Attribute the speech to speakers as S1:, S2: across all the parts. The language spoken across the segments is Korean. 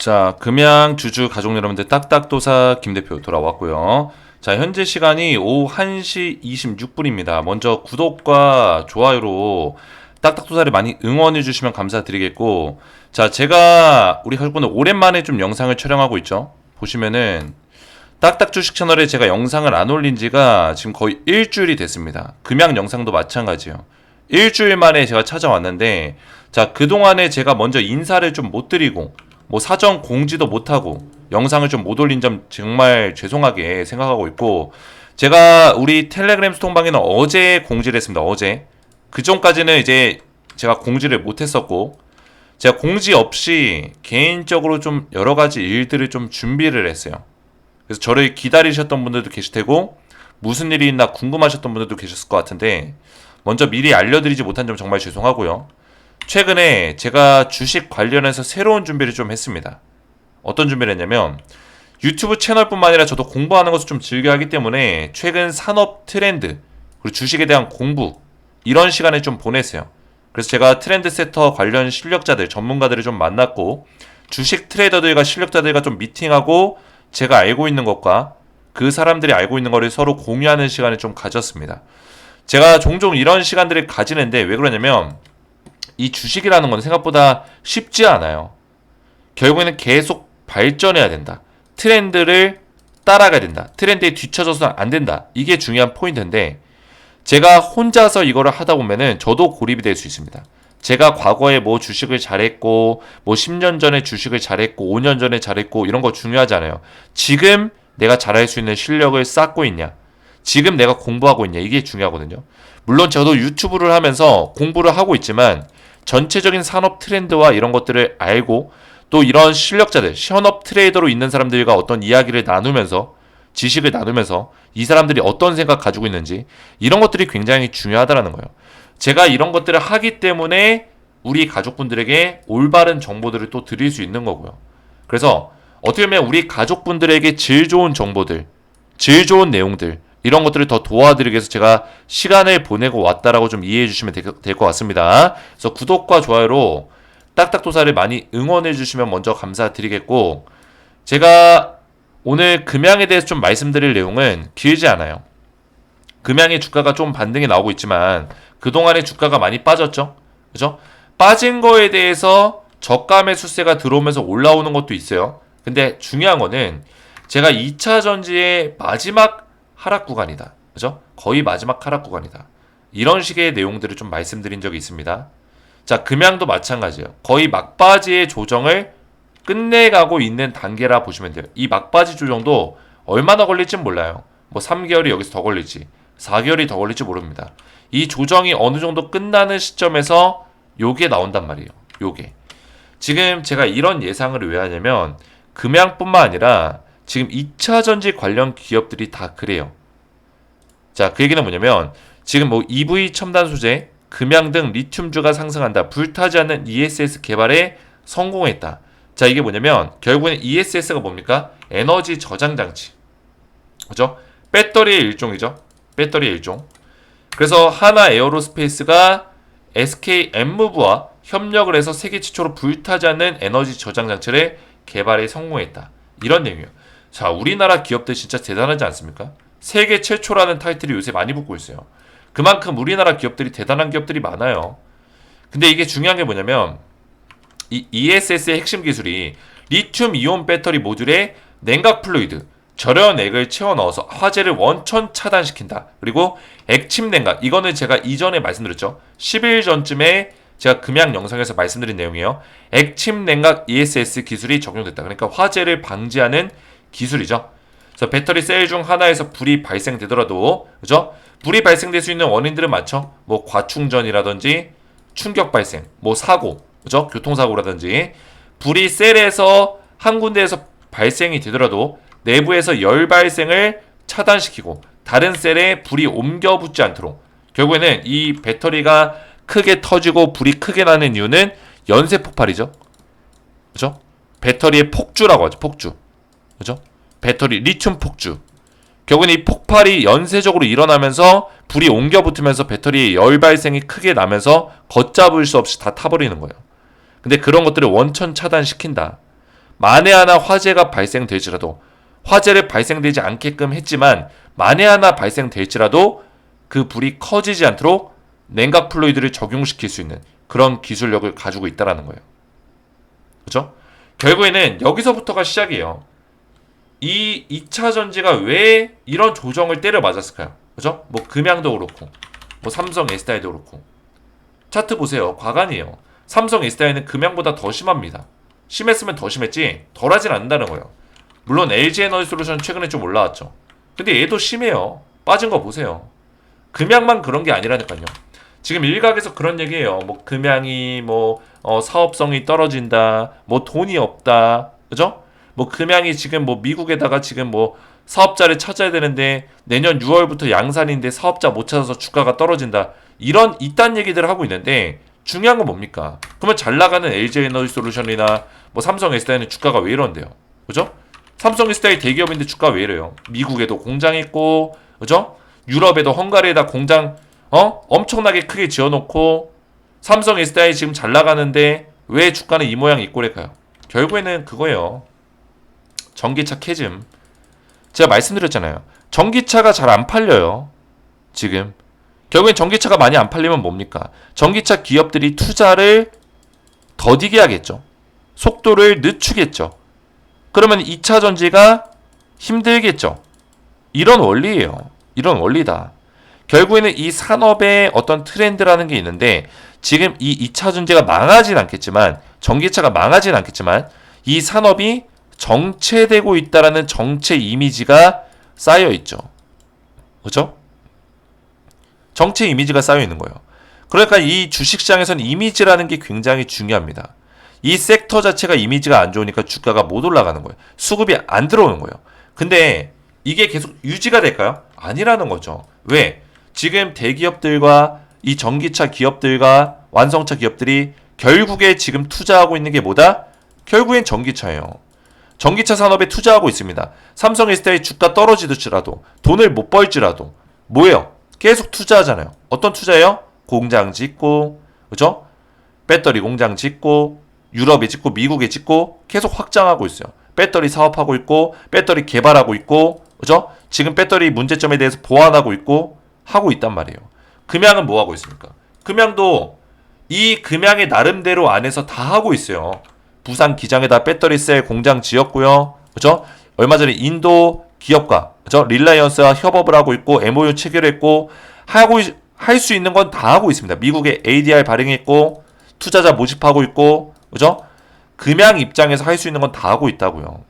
S1: 자, 금양 주주 가족 여러분들 딱딱도사 김 대표 돌아왔고요. 자, 현재 시간이 오후 1시 26분입니다. 먼저 구독과 좋아요로 딱딱도사를 많이 응원해 주시면 감사드리겠고, 자, 제가 우리 가족분들 오랜만에 좀 영상을 촬영하고 있죠. 보시면은 딱딱 주식 채널에 제가 영상을 안 올린 지가 지금 거의 일주일이 됐습니다. 금양 영상도 마찬가지예요. 일주일 만에 제가 찾아왔는데, 자, 그동안에 제가 먼저 인사를 좀 못 드리고 뭐 사전 공지도 못하고 영상을 좀 못 올린 점 정말 죄송하게 생각하고 있고, 제가 우리 텔레그램 소통방에는 어제 공지를 했습니다. 어제. 그 전까지는 이제 제가 공지를 못했었고, 제가 공지 없이 개인적으로 좀 여러 가지 일들을 좀 준비를 했어요. 그래서 저를 기다리셨던 분들도 계실 테고, 무슨 일이 있나 궁금하셨던 분들도 계셨을 것 같은데, 먼저 미리 알려드리지 못한 점 정말 죄송하고요. 최근에 제가 주식 관련해서 새로운 준비를 좀 했습니다. 어떤 준비를 했냐면, 유튜브 채널뿐만 아니라 저도 공부하는 것을 좀 즐겨하기 때문에 최근 산업 트렌드 그리고 주식에 대한 공부, 이런 시간을 좀 보냈어요. 그래서 제가 트렌드 세터 관련 실력자들, 전문가들을 좀 만났고, 주식 트레이더들과 실력자들과 좀 미팅하고, 제가 알고 있는 것과 그 사람들이 알고 있는 것을 서로 공유하는 시간을 좀 가졌습니다. 제가 종종 이런 시간들을 가지는데 왜 그러냐면, 이 주식이라는 건 생각보다 쉽지 않아요. 결국에는 계속 발전해야 된다. 트렌드를 따라가야 된다. 트렌드에 뒤처져서는 안 된다. 이게 중요한 포인트인데, 제가 혼자서 이거를 하다 보면은 저도 고립이 될 수 있습니다. 제가 과거에 뭐 주식을 잘했고, 뭐 10년 전에 주식을 잘했고, 5년 전에 잘했고, 이런 거 중요하지 않아요. 지금 내가 잘할 수 있는 실력을 쌓고 있냐, 지금 내가 공부하고 있냐, 이게 중요하거든요. 물론 저도 유튜브를 하면서 공부를 하고 있지만, 전체적인 산업 트렌드와 이런 것들을 알고, 또 이런 실력자들, 현업 트레이더로 있는 사람들과 어떤 이야기를 나누면서, 지식을 나누면서 이 사람들이 어떤 생각 가지고 있는지, 이런 것들이 굉장히 중요하다는 거예요. 제가 이런 것들을 하기 때문에 우리 가족분들에게 올바른 정보들을 또 드릴 수 있는 거고요. 그래서 어떻게 보면 우리 가족분들에게 질 좋은 정보들, 질 좋은 내용들, 이런 것들을 더 도와드리기 위해서 제가 시간을 보내고 왔다라고 좀 이해해 주시면 될 것 같습니다. 그래서 구독과 좋아요로 딱딱도사를 많이 응원해 주시면 먼저 감사드리겠고, 제가 오늘 금양에 대해서 좀 말씀드릴 내용은 길지 않아요. 금양의 주가가 좀 반등이 나오고 있지만 그동안에 주가가 많이 빠졌죠. 그죠? 빠진 거에 대해서 저가 매수세가 들어오면서 올라오는 것도 있어요. 근데 중요한 거는 제가 2차 전지의 마지막 하락 구간이다. 그죠? 거의 마지막 하락 구간이다. 이런 식의 내용들을 좀 말씀드린 적이 있습니다. 자, 금양도 마찬가지예요. 거의 막바지의 조정을 끝내가고 있는 단계라 보시면 돼요. 이 막바지 조정도 얼마나 걸릴진 몰라요. 뭐 3개월이 여기서 더 걸릴지, 4개월이 더 걸릴지 모릅니다. 이 조정이 어느 정도 끝나는 시점에서 요게 나온단 말이에요. 요게. 지금 제가 이런 예상을 왜 하냐면, 금양뿐만 아니라 지금 2차 전지 관련 기업들이 다 그래요. 자, 그 얘기는 뭐냐면, 지금 뭐 EV 첨단 소재, 금양 등 리튬주가 상승한다. 불타지 않는 ESS 개발에 성공했다. 자, 이게 뭐냐면 결국엔 ESS가 뭡니까? 에너지 저장 장치. 그죠? 배터리의 일종이죠. 배터리의 일종. 그래서 하나 에어로스페이스가 SK엠무브와 협력을 해서 세계 최초로 불타지 않는 에너지 저장 장치를 개발에 성공했다. 이런 내용이에요. 자, 우리나라 기업들 진짜 대단하지 않습니까? 세계 최초라는 타이틀이 요새 많이 붙고 있어요. 그만큼 우리나라 기업들이 대단한 기업들이 많아요. 근데 이게 중요한 게 뭐냐면, 이 ESS의 핵심 기술이 리튬 이온 배터리 모듈에 냉각 플루이드, 절연 액을 채워 넣어서 화재를 원천 차단시킨다. 그리고 액침 냉각, 이거는 제가 이전에 말씀드렸죠. 10일 전쯤에 제가 금양 영상에서 말씀드린 내용이에요. 액침 냉각 ESS 기술이 적용됐다. 그러니까 화재를 방지하는 기술이죠. 그래서 배터리 셀 중 하나에서 불이 발생되더라도, 그죠? 불이 발생될 수 있는 원인들은 많죠. 뭐 과충전이라든지 충격 발생, 뭐 사고, 그죠? 교통사고라든지. 불이 셀에서 한 군데에서 발생이 되더라도 내부에서 열 발생을 차단시키고 다른 셀에 불이 옮겨 붙지 않도록, 결국에는 이 배터리가 크게 터지고 불이 크게 나는 이유는 연쇄 폭발이죠. 그죠? 배터리의 폭주라고 하죠. 폭주. 그죠? 배터리 리튬 폭주. 결국엔 이 폭발이 연쇄적으로 일어나면서 불이 옮겨 붙으면서 배터리의 열 발생이 크게 나면서 걷잡을 수 없이 다 타버리는 거예요. 근데 그런 것들을 원천 차단시킨다. 만에 하나 화재가 발생될지라도 화재를 발생되지 않게끔 했지만 만에 하나 발생될지라도 그 불이 커지지 않도록 냉각 플루이드를 적용시킬 수 있는 그런 기술력을 가지고 있다는 거예요. 그죠? 결국에는 여기서부터가 시작이에요. 이 2차 전지가 왜 이런 조정을 때려 맞았을까요? 그죠? 뭐 금양도 그렇고 뭐 삼성 S다이도 그렇고 차트 보세요. 과간이에요. 삼성 S다이는 금양보다 더 심합니다. 심했으면 더 심했지 덜하진 않는다는 거예요. 물론 LG에너지솔루션 최근에 좀 올라왔죠. 근데 얘도 심해요. 빠진 거 보세요. 금양만 그런 게 아니라니까요. 지금 일각에서 그런 얘기예요. 뭐 금양이 뭐 사업성이 떨어진다. 뭐 돈이 없다. 그죠? 뭐 금양이 지금 뭐 미국에다가 지금 뭐 사업자를 찾아야 되는데 내년 6월부터 양산인데 사업자 못 찾아서 주가가 떨어진다. 이런 이딴 얘기들을 하고 있는데 중요한 건 뭡니까? 그러면 잘 나가는 LG에너지솔루션이나 뭐 삼성 S다이는 주가가 왜 이런데요? 그죠? 삼성 S다이 대기업인데 주가 왜 이래요? 미국에도 공장 있고, 그죠? 유럽에도 헝가리에다 공장 엄청나게 크게 지어놓고 삼성 S다이 지금 잘 나가는데 왜 주가는 이 모양 이 꼴일까요? 결국에는 그거예요. 전기차 캐즘. 제가 말씀드렸잖아요. 전기차가 잘 안 팔려요. 지금. 결국엔 전기차가 많이 안 팔리면 뭡니까? 전기차 기업들이 투자를 더디게 하겠죠. 속도를 늦추겠죠. 그러면 2차 전지가 힘들겠죠. 이런 원리예요. 이런 원리다. 결국에는 이 산업의 어떤 트렌드라는 게 있는데 지금 이 2차 전지가 망하진 않겠지만 전기차가 망하진 않겠지만 이 산업이 정체되고 있다라는 정체 이미지가 쌓여 있죠. 그죠? 정체 이미지가 쌓여 있는 거예요. 그러니까 이 주식시장에서는 이미지라는 게 굉장히 중요합니다. 이 섹터 자체가 이미지가 안 좋으니까 주가가 못 올라가는 거예요. 수급이 안 들어오는 거예요. 근데 이게 계속 유지가 될까요? 아니라는 거죠. 왜? 지금 대기업들과 이 전기차 기업들과 완성차 기업들이 결국에 지금 투자하고 있는 게 뭐다? 결국엔 전기차예요. 전기차 산업에 투자하고 있습니다. 삼성 S다이 주가 떨어지더라도 돈을 못 벌지라도 뭐예요? 계속 투자하잖아요. 어떤 투자예요? 공장 짓고, 그죠? 배터리 공장 짓고, 유럽에 짓고, 미국에 짓고, 계속 확장하고 있어요. 배터리 사업하고 있고, 배터리 개발하고 있고, 그죠? 지금 배터리 문제점에 대해서 보완하고 있고, 하고 있단 말이에요. 금양은 뭐 하고 있습니까? 금양도 이 금양의 나름대로 안에서 다 하고 있어요. 부산 기장에다 배터리 셀 공장 지었고요. 그죠? 얼마 전에 인도 기업과 그죠? 릴라이언스와 협업을 하고 있고 MOU 체결했고 할 수 있는 건 다 하고 있습니다. 미국에 ADR 발행했고 투자자 모집하고 있고 그죠? 금양 입장에서 할 수 있는 건 다 하고 있다고요.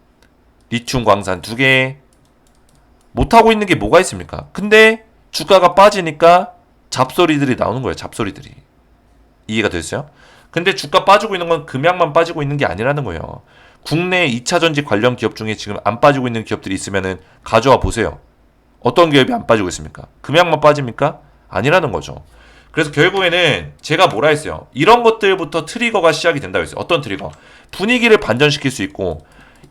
S1: 리튬 광산 2개 못 하고 있는 게 뭐가 있습니까? 근데 주가가 빠지니까 잡소리들이 나오는 거예요. 잡소리들이. 이해가 됐어요? 근데 주가 빠지고 있는 건 금양만 빠지고 있는 게 아니라는 거예요. 국내 2차 전지 관련 기업 중에 지금 안 빠지고 있는 기업들이 있으면은 가져와 보세요. 어떤 기업이 안 빠지고 있습니까? 금양만 빠집니까? 아니라는 거죠. 그래서 결국에는 제가 뭐라 했어요? 이런 것들부터 트리거가 시작이 된다고 했어요. 어떤 트리거? 분위기를 반전시킬 수 있고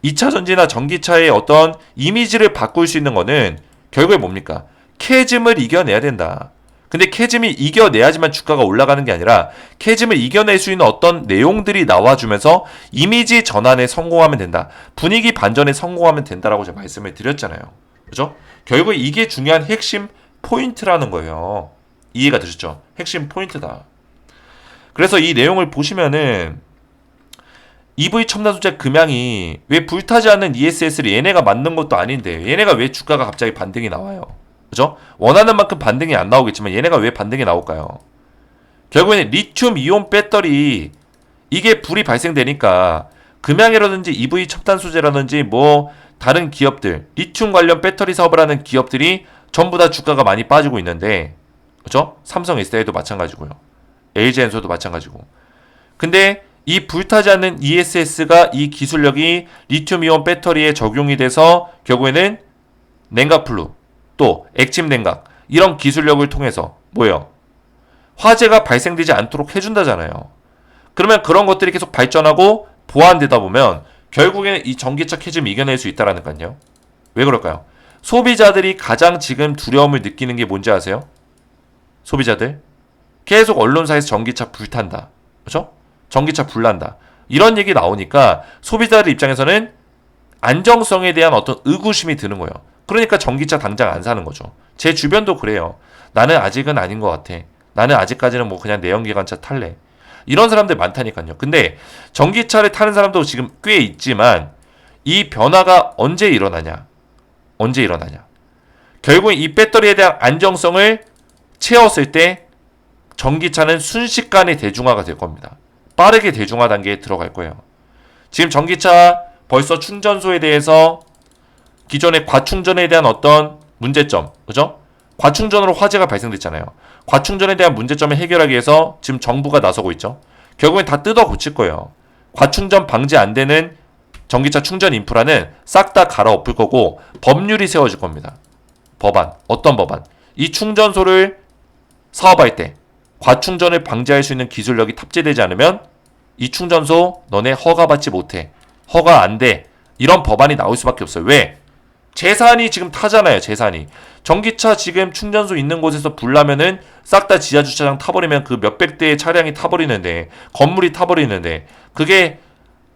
S1: 2차 전지나 전기차의 어떤 이미지를 바꿀 수 있는 거는 결국에 뭡니까? 캐즘을 이겨내야 된다. 근데 캐즘이 이겨내야지만 주가가 올라가는 게 아니라 캐즘을 이겨낼 수 있는 어떤 내용들이 나와주면서 이미지 전환에 성공하면 된다. 분위기 반전에 성공하면 된다라고 제가 말씀을 드렸잖아요. 그죠? 결국 이게 중요한 핵심 포인트라는 거예요. 이해가 되셨죠? 핵심 포인트다. 그래서 이 내용을 보시면은 EV 첨단 소재 금양이 왜 불타지 않는 ESS를 얘네가 만든 것도 아닌데 얘네가 왜 주가가 갑자기 반등이 나와요? 그죠? 원하는 만큼 반등이 안 나오겠지만 얘네가 왜 반등이 나올까요? 결국에는 리튬 이온 배터리 이게 불이 발생되니까 금양이라든지 EV 첨단 소재라든지 뭐 다른 기업들 리튬 관련 배터리 사업을 하는 기업들이 전부 다 주가가 많이 빠지고 있는데 그죠? 삼성 S다이도 마찬가지고요. LG엔소도 마찬가지고. 근데 이 불타지 않는 ESS가 이 기술력이 리튬 이온 배터리에 적용이 돼서 결국에는 냉각플루 또 액침 냉각 이런 기술력을 통해서 뭐예요? 화재가 발생되지 않도록 해준다잖아요. 그러면 그런 것들이 계속 발전하고 보완되다 보면 결국에는 이 전기차 캐즘을 이겨낼 수 있다라니까요. 왜 그럴까요? 소비자들이 가장 지금 두려움을 느끼는 게 뭔지 아세요? 소비자들 계속 언론사에서 전기차 불탄다. 그렇죠? 전기차 불난다. 이런 얘기 나오니까 소비자들 입장에서는 안정성에 대한 어떤 의구심이 드는 거예요. 그러니까 전기차 당장 안 사는 거죠. 제 주변도 그래요. 나는 아직은 아닌 것 같아. 나는 아직까지는 뭐 그냥 내연기관차 탈래. 이런 사람들 많다니까요. 근데 전기차를 타는 사람도 지금 꽤 있지만 이 변화가 언제 일어나냐? 언제 일어나냐? 결국 이 배터리에 대한 안정성을 채웠을 때 전기차는 순식간에 대중화가 될 겁니다. 빠르게 대중화 단계에 들어갈 거예요. 지금 전기차 벌써 충전소에 대해서 기존의 과충전에 대한 어떤 문제점, 그죠? 과충전으로 화재가 발생됐잖아요. 과충전에 대한 문제점을 해결하기 위해서 지금 정부가 나서고 있죠. 결국엔 다 뜯어 고칠 거예요. 과충전 방지 안 되는 전기차 충전 인프라는 싹 다 갈아엎을 거고 법률이 세워질 겁니다. 법안. 어떤 법안? 이 충전소를 사업할 때 과충전을 방지할 수 있는 기술력이 탑재되지 않으면 이 충전소 너네 허가받지 못해. 허가 안 돼. 이런 법안이 나올 수밖에 없어요. 왜? 재산이 지금 타잖아요. 재산이. 전기차 지금 충전소 있는 곳에서 불나면은 싹 다 지하주차장 타버리면 그 몇백 대의 차량이 타버리는데, 건물이 타버리는데, 그게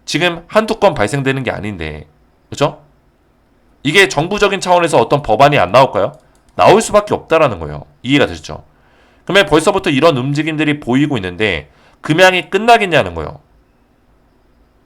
S1: 지금 한두 건 발생되는 게 아닌데, 그죠? 이게 정부적인 차원에서 어떤 법안이 안 나올까요? 나올 수밖에 없다라는 거예요. 이해가 되시죠? 그러면 벌써부터 이런 움직임들이 보이고 있는데 금양이 끝나겠냐는 거예요.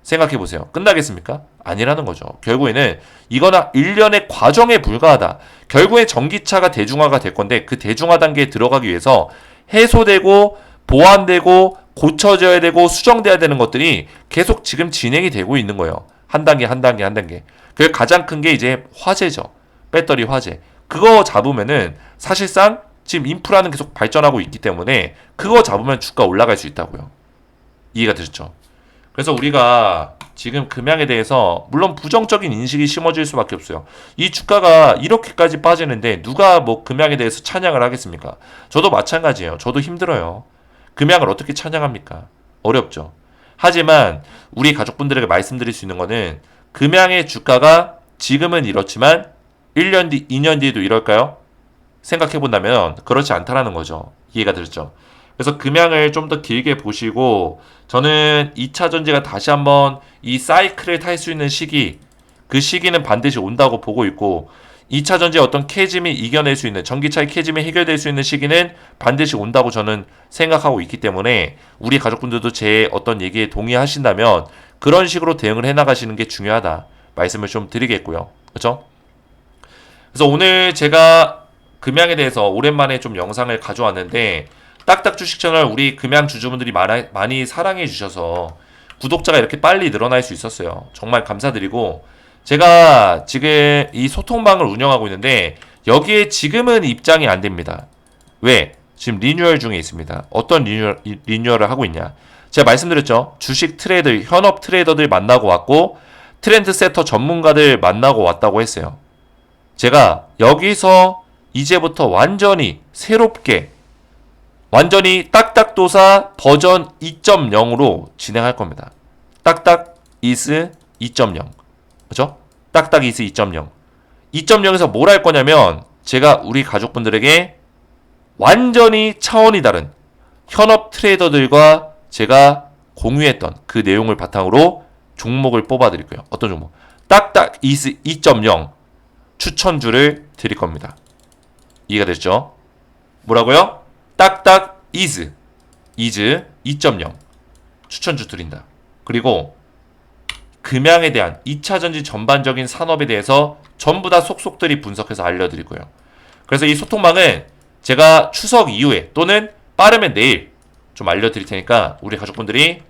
S1: 생각해보세요. 끝나겠습니까? 아니라는 거죠. 결국에는 이거는 일련의 과정에 불과하다. 결국에 전기차가 대중화가 될 건데 그 대중화 단계에 들어가기 위해서 해소되고 보완되고 고쳐져야 되고 수정돼야 되는 것들이 계속 지금 진행이 되고 있는 거예요. 한 단계 한 단계 한 단계. 그 가장 큰 게 이제 화재죠. 배터리 화재. 그거 잡으면은 사실상 지금 인프라는 계속 발전하고 있기 때문에 그거 잡으면 주가 올라갈 수 있다고요. 이해가 되셨죠? 그래서 우리가 지금 금양에 대해서 물론 부정적인 인식이 심어질 수밖에 없어요. 이 주가가 이렇게까지 빠지는데 누가 뭐 금양에 대해서 찬양을 하겠습니까? 저도 마찬가지예요. 저도 힘들어요. 금양을 어떻게 찬양합니까? 어렵죠. 하지만 우리 가족분들에게 말씀드릴 수 있는 거는 금양의 주가가 지금은 이렇지만 1년 뒤, 2년 뒤에도 이럴까요? 생각해 본다면 그렇지 않다라는 거죠. 이해가 되셨죠? 그래서 금양을 좀 더 길게 보시고 저는 2차 전지가 다시 한번 이 사이클을 탈 수 있는 시기, 그 시기는 반드시 온다고 보고 있고 2차 전지의 어떤 캐즘이 이겨낼 수 있는, 전기차의 캐즘이 해결될 수 있는 시기는 반드시 온다고 저는 생각하고 있기 때문에 우리 가족분들도 제 어떤 얘기에 동의하신다면 그런 식으로 대응을 해나가시는 게 중요하다 말씀을 좀 드리겠고요. 그렇죠? 그래서 오늘 제가 금양에 대해서 오랜만에 좀 영상을 가져왔는데 딱딱 주식 채널 우리 금양 주주분들이 많이 사랑해 주셔서 구독자가 이렇게 빨리 늘어날 수 있었어요. 정말 감사드리고 제가 지금 이 소통방을 운영하고 있는데 여기에 지금은 입장이 안 됩니다. 왜? 지금 리뉴얼 중에 있습니다. 어떤 리뉴얼을 하고 있냐? 제가 말씀드렸죠. 주식 트레이더, 현업 트레이더들 만나고 왔고 트렌드 세터 전문가들 만나고 왔다고 했어요. 제가 여기서 이제부터 완전히 새롭게 완전히 딱딱도사 버전 2.0으로 진행할 겁니다. 딱딱 이스 2.0. 그죠? 딱딱 이스 2.0. 2.0에서 뭘 할 거냐면 제가 우리 가족분들에게 완전히 차원이 다른 현업 트레이더들과 제가 공유했던 그 내용을 바탕으로 종목을 뽑아 드릴 거예요. 어떤 종목? 딱딱 이스 2.0 추천주를 드릴 겁니다. 이해가 됐죠? 뭐라고요? 딱딱 이즈 2.0 추천주 드린다. 그리고 금양에 대한 2차전지 전반적인 산업에 대해서 전부 다 속속들이 분석해서 알려드릴 거예요. 그래서 이 소통방은 제가 추석 이후에 또는 빠르면 내일 좀 알려드릴 테니까 우리 가족분들이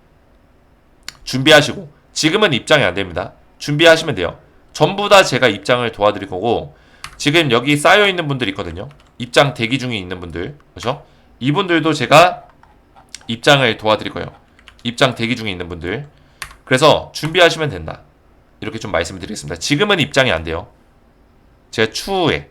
S1: 준비하시고, 지금은 입장이 안 됩니다. 준비하시면 돼요. 전부 다 제가 입장을 도와드릴 거고, 지금 여기 쌓여있는 분들 있거든요. 입장 대기 중에 있는 분들, 그렇죠? 이분들도 제가 입장을 도와드릴 거예요. 입장 대기 중에 있는 분들. 그래서 준비하시면 된다. 이렇게 좀 말씀을 드리겠습니다. 지금은 입장이 안 돼요. 제가 추후에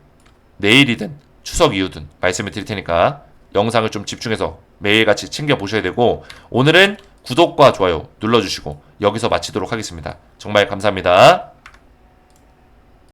S1: 내일이든 추석 이후든 말씀을 드릴 테니까 영상을 좀 집중해서 매일같이 챙겨보셔야 되고, 오늘은 구독과 좋아요 눌러주시고 여기서 마치도록 하겠습니다. 정말 감사합니다.